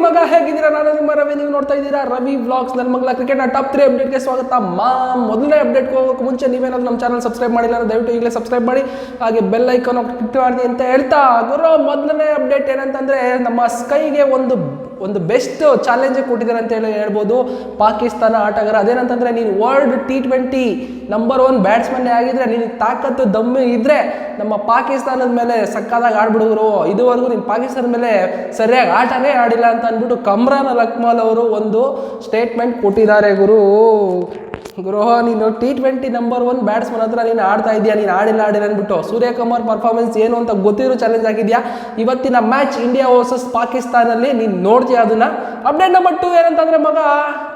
ಮಗ ಹೇಗಿದ್ದೀರಾ? ನಾನು ನಿಮ್ಮ ರವಿ, ನೀವು ನೋಡ್ತಾ ಇದ್ದೀರಾ ರವಿ ವ್ಲಾಗ್ಸ್. ನನ್ನ ಮಗಳ ಕ್ರಿಕೆಟ್ನ ಟಾಪ್ 3 ಅಪ್ಡೇಟ್ಗೆ ಸ್ವಾಗತ. ಮೊದಲನೇ ಅಪ್ಡೇಟ್ಗೆ ಹೋಗೋಕೆ ಮುಂಚೆ ನೀವೇನಾದ್ರೂ ನಮ್ಮ ಚಾನಲ್ ಸಬ್ಸ್ಕ್ರೈಬ್ ಮಾಡಿಲ್ಲ ಅಂದ್ರೆ ದಯವಿಟ್ಟು ಈಗಲೇ ಸಬ್ಸ್ಕ್ರೈಬ್ ಮಾಡಿ, ಹಾಗೆ ಬೆಲ್ ಐಕಾನ್ ಕ್ಲಿಕ್ ಮಾಡಿ ಅಂತ ಹೇಳ್ತಾ ಗುರು, ಮೊದಲನೇ ಅಪ್ಡೇಟ್ ಏನಂತಂದ್ರೆ ನಮ್ಮ ಸ್ಕೈಗೆ ಒಂದು ಬೆಸ್ಟ್ ಚಾಲೆಂಜ್ ಕೊಟ್ಟಿದ್ದಾರೆ ಅಂತ ಹೇಳ್ಬೋದು ಪಾಕಿಸ್ತಾನ ಆಟಗಾರ. ಅದೇನಂತಂದ್ರೆ, ನೀನು ವರ್ಲ್ಡ್ T20 ನಂಬರ್ 1 ಬ್ಯಾಟ್ಸ್ಮನ್ ಆಗಿದ್ರೆ, ನಿನಗೆ ತಾಕತ್ತು ದಮ್ಮು ಇದ್ರೆ ನಮ್ಮ ಪಾಕಿಸ್ತಾನದ ಮೇಲೆ ಸಕ್ಕದಾಗಿ ಆಡ್ಬಿಡುವರು. ಇದುವರೆಗೂ ನೀನು ಪಾಕಿಸ್ತಾನದ ಮೇಲೆ ಸರಿಯಾಗಿ ಆಟನೇ ಆಡಿಲ್ಲ ಅಂತ ಅಂದ್ಬಿಟ್ಟು ಕಮ್ರಾನ್ ಅಲ್ ಅಕ್ಮಲ್ ಅವರು ಒಂದು ಸ್ಟೇಟ್ಮೆಂಟ್ ಕೊಟ್ಟಿದ್ದಾರೆ. ಗುರು, ನೀನು T20 ನಂಬರ್ 1 ಬ್ಯಾಟ್ಸ್ಮನ್ ಹತ್ರ ನೀನು ಆಡ್ತಾ ಇದೆಯಾ, ನೀನು ಆಡಿಲ್ಲ ಅಂದ್ಬಿಟ್ಟು ಸೂರ್ಯಕುಮಾರ್ ಪರ್ಫಾರ್ಮೆನ್ಸ್ ಏನು ಅಂತ ಗೊತ್ತಿರೋ ಚಾಲೆಂಜ್ ಆಗಿದೆಯಾ. ಇವತ್ತಿನ ಮ್ಯಾಚ್ ಇಂಡಿಯಾ ವರ್ಸಸ್ ಪಾಕಿಸ್ತಾನಲ್ಲಿ ನೀನು ನೋಡ್ತೀಯ ಅದನ್ನ. ಅಪ್ಡೇಟ್ ನಂಬರ್ 2 ಏನಂತಂದ್ರೆ ಮಗ,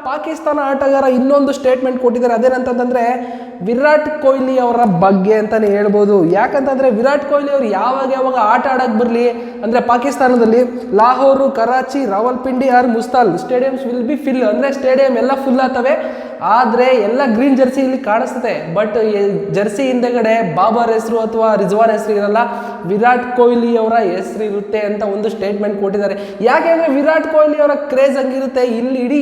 ಪಾಕಿಸ್ತಾನ ಆಟಗಾರ ಇನ್ನೊಂದು ಸ್ಟೇಟ್ಮೆಂಟ್ ಕೊಟ್ಟಿದ್ದಾರೆ. ಅದೇನಂತಂದ್ರೆ ವಿರಾಟ್ ಕೊಹ್ಲಿ ಅವರ ಬಗ್ಗೆ ಅಂತಾನೆ ಹೇಳ್ಬೋದು. ಯಾಕಂತಂದ್ರೆ ವಿರಾಟ್ ಕೊಹ್ಲಿ ಅವರು ಯಾವಾಗ ಆಟ ಆಡಕ್ಕೆ ಬರಲಿ ಅಂದ್ರೆ ಪಾಕಿಸ್ತಾನದಲ್ಲಿ ಲಾಹೋರು, ಕರಾಚಿ, ರಾವಲ್ಪಿಂಡಿ ಆರ್ ಮುಸ್ತಾಲ್ ಸ್ಟೇಡಿಯಮ್ಸ್ ವಿಲ್ ಬಿ ಫಿಲ್, ಅಂದ್ರೆ ಸ್ಟೇಡಿಯಂ ಎಲ್ಲ ಫುಲ್ ಆಗ್ತವೆ. ಆದರೆ ಎಲ್ಲ ಗ್ರೀನ್ ಜರ್ಸಿ ಇಲ್ಲಿ ಕಾಣಿಸ್ತದೆ, ಬಟ್ ಜರ್ಸಿ ಹಿಂದೆಗಡೆ ಬಾಬರ್ ಹೆಸರು ಅಥವಾ ರಿಜ್ವಾನ್ ಹೆಸರು ಇರಲ್ಲ, ವಿರಾಟ್ ಕೊಹ್ಲಿ ಅವರ ಹೆಸರು ಇರುತ್ತೆ ಅಂತ ಒಂದು ಸ್ಟೇಟ್ಮೆಂಟ್ ಕೊಟ್ಟಿದ್ದಾರೆ. ಯಾಕೆಂದ್ರೆ ವಿರಾಟ್ ಕೊಹ್ಲಿ ಅವರ ಕ್ರೇಜ್ ಹಂಗಿರುತ್ತೆ. ಇಲ್ಲಿ ಇಡೀ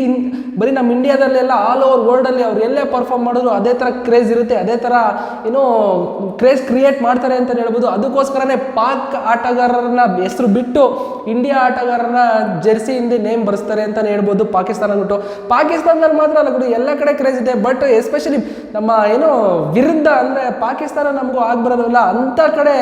ಬರೀ ನಮ್ಮ ಇಂಡಿಯಾದಲ್ಲೆಲ್ಲ ಆಲ್ ಓವರ್ ವರ್ಲ್ಡಲ್ಲಿ ಅವ್ರು ಎಲ್ಲೇ ಪರ್ಫಾರ್ಮ್ ಮಾಡಿದ್ರು ಅದೇ ಥರ ಕ್ರೇಜ್ ಇರುತ್ತೆ, ಅದೇ ಥರ ಏನೋ ಕ್ರೇಜ್ ಕ್ರಿಯೇಟ್ ಮಾಡ್ತಾರೆ ಅಂತ ಹೇಳ್ಬೋದು. ಅದಕ್ಕೋಸ್ಕರನೇ ಪಾಕ್ ಆಟಗಾರರನ್ನ ಹೆಸರು ಬಿಟ್ಟು ಇಂಡಿಯಾ ಆಟಗಾರರನ್ನ ಜೆರ್ಸಿ ಹಿಂದೆ ನೇಮ್ ಬರೆಸ್ತಾರೆ ಅಂತ ಹೇಳ್ಬೋದು ಪಾಕಿಸ್ತಾನ ಬಿಟ್ಟು. ಪಾಕಿಸ್ತಾನದಲ್ಲಿ ಮಾತ್ರ ಅಲ್ಲ ಗುರು, ಎಲ್ಲ ಕಡೆ ಕ್ರೇಜ್ ಇದೆ, ಬಟ್ ಎಸ್ಪೆಷಲಿ ನಮ್ಮ ಏನೋ ವಿರುದ್ಧ ಅಂದರೆ ಪಾಕಿಸ್ತಾನ ನಮಗೂ ಆಗ್ಬರೋದಿಲ್ಲ ಅಂಥ ಕಡೆ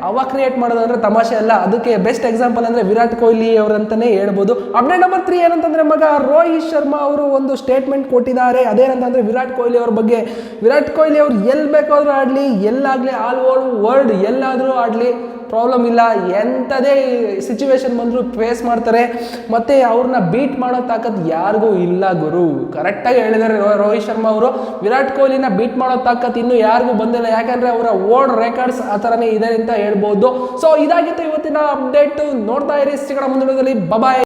ಅವ ಕ್ರಿಯೇಟ್ ಮಾಡೋದಂದ್ರೆ ತಮಾಷೆ ಅಲ್ಲ. ಅದಕ್ಕೆ ಬೆಸ್ಟ್ ಎಕ್ಸಾಂಪಲ್ ಅಂದರೆ ವಿರಾಟ್ ಕೊಹ್ಲಿ ಅವರಂತಲೇ ಹೇಳ್ಬೋದು. ಅಪ್ಡೇಟ್ ನಂಬರ್ 3 ಏನಂತಂದರೆ ಮಗ, ರೋಹಿತ್ ಶರ್ಮಾ ಅವರು ಒಂದು ಸ್ಟೇಟ್ಮೆಂಟ್ ಕೊಟ್ಟಿದ್ದಾರೆ. ಅದೇನಂತಂದರೆ ವಿರಾಟ್ ಕೊಹ್ಲಿ ಅವ್ರ ಬಗ್ಗೆ, ವಿರಾಟ್ ಕೊಹ್ಲಿ ಅವ್ರು ಎಲ್ಲಿ ಬೇಕಾದರೂ ಆಡಲಿ, ಎಲ್ಲಾಗಲಿ ಆಲ್ ಓವರ್ ವರ್ಲ್ಡ್ ಎಲ್ಲಾದರೂ ಆಡಲಿ ಪ್ರಾಬ್ಲಮ್ ಇಲ್ಲ, ಎಂಥದೇ ಸಿಚುವೇಶನ್ ಬಂದರೂ ಫೇಸ್ ಮಾಡ್ತಾರೆ, ಮತ್ತು ಅವ್ರನ್ನ ಬೀಟ್ ಮಾಡೋ ತಾಕತ್ ಯಾರಿಗೂ ಇಲ್ಲ ಗುರು. ಕರೆಕ್ಟಾಗಿ ಹೇಳಿದ್ದಾರೆ ರೋಹಿತ್ ಶರ್ಮಾ ಅವರು. ವಿರಾಟ್ ಕೊಹ್ಲಿನ ಬೀಟ್ ಮಾಡೋ ತಾಕತ್ ಇನ್ನೂ ಯಾರಿಗೂ ಬಂದಿಲ್ಲ, ಯಾಕಂದರೆ ಅವರ ವರ್ಲ್ಡ್ ರೆಕಾರ್ಡ್ಸ್ ಆ ಥರನೇ ಇದೆ ಅಂತ ಹೇಳ್ಬೋದು. ಸೊ ಇದಾಗಿತ್ತು ಇವತ್ತಿನ ಅಪ್ಡೇಟ್. ನೋಡ್ತಾ ಇರಿ, ಸಿಗೋಣ ಮುಂದಿನದಲ್ಲಿ. ಬಾಯ್.